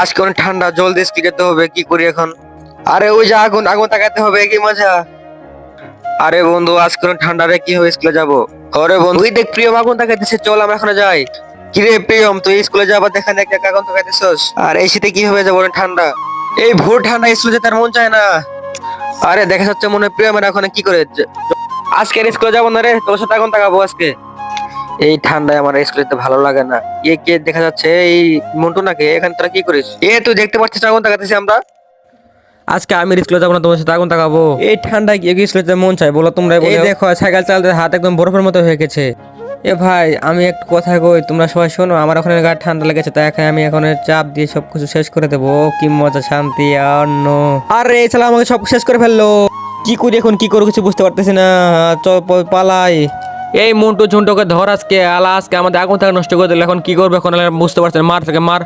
আজকে অনেক ঠান্ডা, জলদি স্কুল যেতে হবে, কি করি এখন? আরে ওই যে আগুন, আগুন তাকাতে হবে, কি মজা। আরে বন্ধু, আজকে অনেক ঠান্ডা রে, কি হবে স্কুলে যাবো? আরে বন্ধু, ওই দেখ প্রিয়ম আগুন তাকাইতেছে, চল আমরা এখন যাই। কিরে প্রিয়ম, তুই স্কুলে যাবার দেখা দেখ আগুন তাকাইতেছস, আর এই শীতে কি হবে যাবো, অনেক ঠান্ডা। এই ভোর ঠান্ডা, স্কুলে যেতে আর মন চায় না। আরে দেখা যাচ্ছে মনে হয় প্রিয়মের এখন কি করে আজকে আর স্কুলে যাবো না রে, তোর সাথে আগুন তাকাবো আজকে। এই ঠান্ডায় আমার স্কুলে যেতে ভালো লাগে না। কে দেখা যাচ্ছে, এই মন্টু নাকি? এখানে তোরা কি করিস? তুই দেখতে পাচ্ছিস আগুন তাকাতেছি আমরা। আজকে আমি স্কুলে যাবো না, তোমার সাথে আগুন তাকাবো। এই ঠান্ডায় কি স্কুলে যেতে মন চায় বলো তোমরা? এই দেখো সাইকেল চালাতে হাত একদম বরফের মতো হয়ে গেছে। এ ভাই, আমি একটু কথা কই, তোমরা সবাই শোনো। আমার ওখানে গা ঠান্ডা লেগেছে, তাই এখন আমি এখন চাপ দিয়ে সবকিছু শেষ করে দেবো। কি মজা, শান্তি। অন্য আরে এই শালা আমাকে সব শেষ করে ফেললো। কি করি এখন, কি করবো কিছু বুঝতে পারতেছি না। চল পালাই। এই মন্টু ঝুন্টুকে ধর আজকে, আলা আজকে আমাদের আগুন থাকা নষ্ট করে দিল। এখন কি করবে, এখন বুঝতে পারছেন, মার থেকে মার।